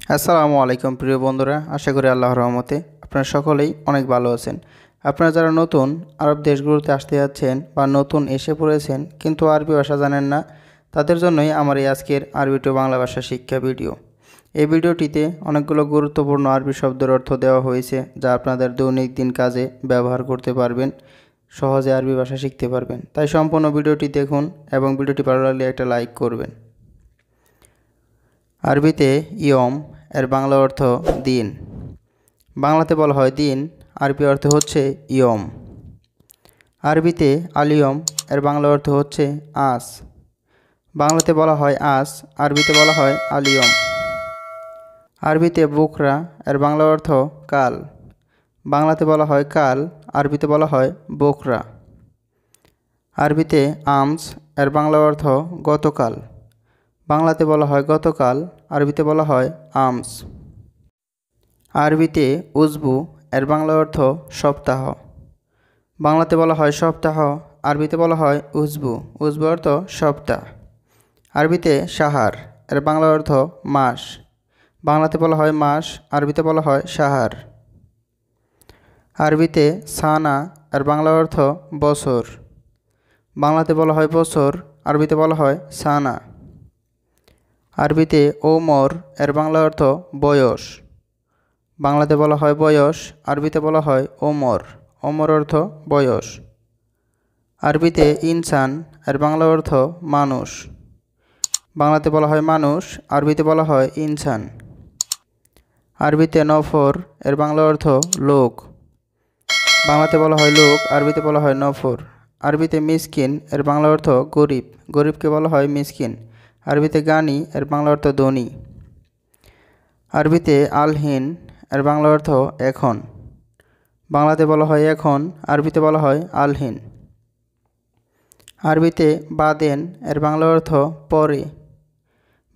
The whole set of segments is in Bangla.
আসসালামু আলাইকুম প্রিয় বন্ধুরা, আশা করি আল্লাহর রহমতে আপনারা সকলেই অনেক ভালো আছেন। আপনারা যারা নতুন আরব দেশগুলোতে আসতে যাচ্ছেন বা নতুন এসে পড়েছেন কিন্তু আরবি ভাষা জানেন না, তাদের জন্যই আমার এই আজকের আরবি টু বাংলা ভাষা শিক্ষা ভিডিও। এই ভিডিওটিতে অনেকগুলো গুরুত্বপূর্ণ আরবি শব্দের অর্থ দেওয়া হয়েছে, যা আপনাদের দৈনন্দিন কাজে ব্যবহার করতে পারবেন, সহজে আরবি ভাষা শিখতে পারবেন। তাই সম্পূর্ণ ভিডিওটি দেখুন এবং ভিডিওটি ভালো লাগলে একটা লাইক করবেন। আরবিতে ইয়ম এর বাংলা অর্থ দিন। বাংলাতে বলা হয় দিন, আরবি অর্থ হচ্ছে ইয়ম। আরবিতে আলিয়ম এর বাংলা অর্থ হচ্ছে আজ। বাংলাতে বলা হয় আজ, আরবিতে বলা হয় আলিয়ম। আরবিতে বুকরা এর বাংলা অর্থ কাল। বাংলাতে বলা হয় কাল, আরবিতে বলা হয় বুকরা। আরবিতে আমস এর বাংলা অর্থ গতকাল। বাংলাতে বলা হয় গতকাল, আরবিতে বলা হয় আমস। আরবিতে উজবু এর বাংলা অর্থ সপ্তাহ। বাংলাতে বলা হয় সপ্তাহ, আরবিতে বলা হয় উজবু। উজবু অর্থ সপ্তাহ। আরবিতে সাহার এর বাংলা অর্থ মাস। বাংলাতে বলা হয় মাস, আরবিতে বলা হয় সাহার। আরবিতে সানা এর বাংলা অর্থ বছর। বাংলাতে বলা হয় বছর, আরবিতে বলা হয় সানা। আরবিতে ওমর এর বাংলা অর্থ বয়স। বাংলাতে বলা হয় বয়স, আরবিতে বলা হয় ওমর। ওমর অর্থ বয়স। আরবিতে ইনসান এর বাংলা অর্থ মানুষ। বাংলাতে বলা হয় মানুষ, আরবিতে বলা হয় ইনসান। আরবিতে নফর এর বাংলা অর্থ লোক। বাংলাতে বলা হয় লোক, আরবিতে বলা হয় নফর। আরবিতে মিসকিন এর বাংলা অর্থ গরিব। গরিবকে বলা হয় মিসকিন। আরবিতে গানি এর বাংলা অর্থ ধনী। আরবিতে আলহিন এর বাংলা অর্থ এখন। বাংলাতে বলা হয় এখন, আরবিতে বলা হয় আলহিন। আরবিতে বাদেন এর বাংলা অর্থ পরে।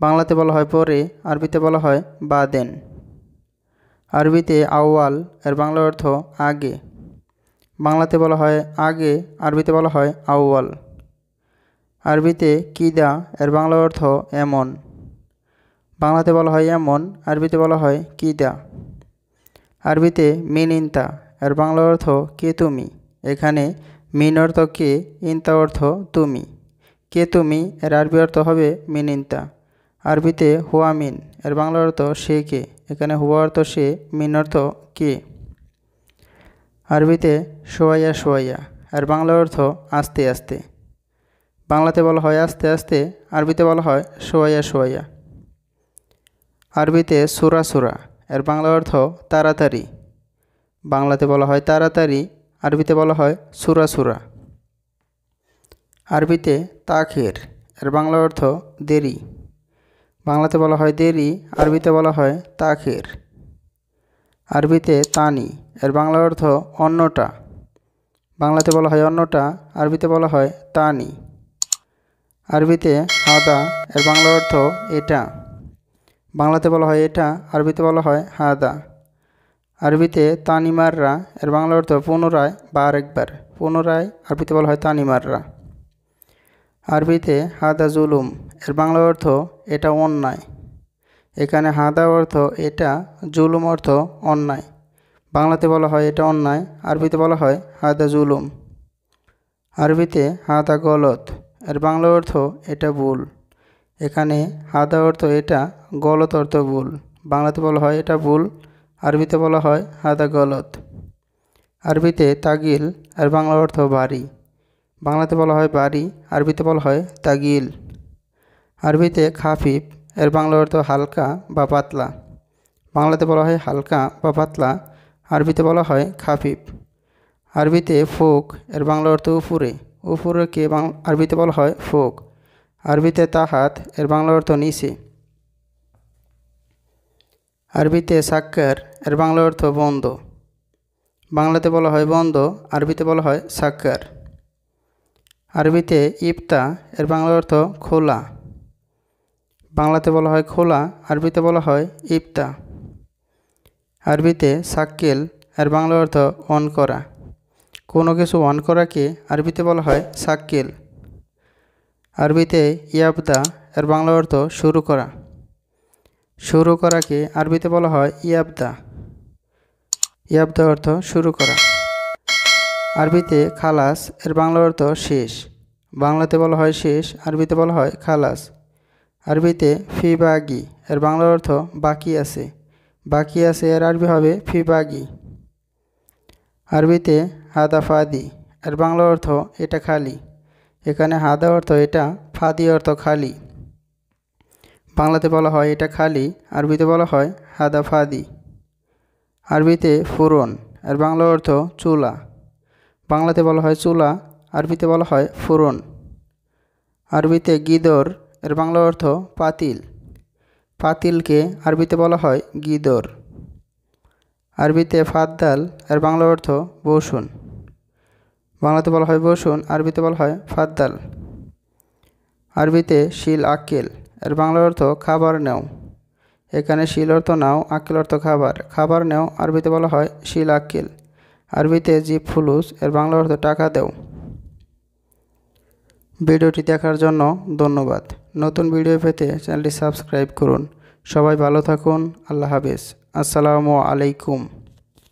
বাংলাতে বলা হয় পরে, আরবিতে বলা হয় বাদেন। আরবিতে আউয়াল এর বাংলা অর্থ আগে। বাংলাতে বলা হয় আগে, আরবিতে বলা হয় আউয়াল। আরবিতে কিদা এর বাংলা অর্থ এমন। বাংলাতে বলা হয় এমন, আরবিতে বলা হয় কিদা। আরবিতে মিন ইনতা এর বাংলা অর্থ কে তুমি। এখানে মিন অর্থ কে, ইনতা অর্থ তুমি। কে তুমি এর আরবি অর্থ হবে মিন ইনতা। আরবিতে হুয়া মিন এর বাংলা অর্থ সে কে। এখানে হুয়া অর্থ সে, মিন অর্থ কে। আরবিতে সোয়াইয়া সোয়াইয়া এর বাংলা অর্থ আস্তে আস্তে। বাংলাতে বলা হয় আস্তে আস্তে, আরবিতে বলা হয় সোয়াইয়া সোয়াইয়া। আরবিতে সুরা সুরা এর বাংলা অর্থ তাড়াতাড়ি। বাংলাতে বলা হয় তাড়াতাড়ি, আরবিতে বলা হয় সুরা সুরা। আরবিতে তাখির এর বাংলা অর্থ দেরি। বাংলাতে বলা হয় দেরি, আরবিতে বলা হয় তাখির। আরবিতে তানি এর বাংলা অর্থ অন্যটা। বাংলাতে বলা হয় অন্যটা, আরবিতে বলা হয় তানি। আরবিতে হাদা এর বাংলা অর্থ এটা। বাংলাতে বলা হয় এটা, আরবিতে বলা হয় হাদা। আরবিতে তানিমাররা এর বাংলা অর্থ পুনরায় বা আরেকবার। পুনরায়, আরবিতে বলা হয় তানিমাররা। আরবিতে হাদা জুলুম এর বাংলা অর্থ এটা অন্যায়। এখানে হাদা অর্থ এটা, জুলুম অর্থ অন্যায়। বাংলাতে বলা হয় এটা অন্যায়, আরবিতে বলা হয় হাদা জুলুম। আরবিতে হাদা গলত এর বাংলা অর্থ এটা ভুল। এখানে হাদা অর্থ এটা, গলত অর্থ ভুল। বাংলাতে বলা হয় এটা ভুল, আরবিতে বলা হয় হাদা গলত। আরবিতে তাগিল এর বাংলা অর্থ ভারী। বাংলাতে বলা হয় ভারী, আরবিতে বলা হয় তাগিল। আরবিতে খাফিফ এর বাংলা অর্থ হালকা বা পাতলা। বাংলাতে বলা হয় হালকা বা পাতলা, আরবিতে বলা হয় খাফিফ। আরবিতে ফোক এর বাংলা অর্থ উপরে। উপরেকে আরবিতে বলা হয় ফোক। আরবিতে তাহাত এর বাংলা অর্থ নিচে। আরবিতে সাক্কার এর বাংলা অর্থ বন্ধ। বাংলাতে বলা হয় বন্ধ, আরবিতে বলা হয় সাক্কার। আরবিতে ইফতা এর বাংলা অর্থ খোলা। বাংলাতে বলা হয় খোলা, আরবিতে বলা হয় ইফতা। আরবিতে সাক্কেল এর বাংলা অর্থ অন করা। কোনো কিছু অন করাকে আরবিতে বলা হয় সাক্কেল। আরবিতে ইয়াবদা এর বাংলা অর্থ শুরু করা। শুরু করাকে আরবিতে বলা হয় ইয়াবদা। ইয়াবদা অর্থ শুরু করা। আরবিতে খালাস এর বাংলা অর্থ শেষ। বাংলাতে বলা হয় শেষ, আরবিতে বলা হয় খালাস। আরবিতে ফি বাগি এর বাংলা অর্থ বাকি আছে। বাকি আছে এর আরবি হবে ফি বাগি। আরবিতে হাদা ফাদি এর বাংলা অর্থ এটা খালি। এখানে হাদা অর্থ এটা, ফাদি অর্থ খালি। বাংলাতে বলা হয় এটা খালি, আরবিতে বলা হয় হাদা ফাদি। আরবিতে ফুরন এর বাংলা অর্থ চুলা। বাংলাতে বলা হয় চুলা, আরবিতে বলা হয় ফুরন। আরবিতে গিদর এর বাংলা অর্থ পাতিল। পাতিলকে আরবিতে বলা হয় গিদর। আরবিতে ফাদ্দাল এর বাংলা অর্থ বসুন। বাংলাতে বলা হয় বসুন, আরবিতে বলা হয় ফাদ্দাল। আরবিতে শিল আক্কেল এর বাংলা অর্থ খাবার নেও। এখানে শিল অর্থ নাও, আক্কেল অর্থ খাবার। খাবার নেও, আরবিতে বলা হয় শিল আক্কেল। আরবিতে জিব ফুলুস এর বাংলা অর্থ টাকা দেও। ভিডিওটি দেখার জন্য ধন্যবাদ। নতুন ভিডিও পেতে চ্যানেলটি সাবস্ক্রাইব করুন। সবাই ভালো থাকুন। আল্লাহ হাফেজ। আসসালামু আলাইকুম।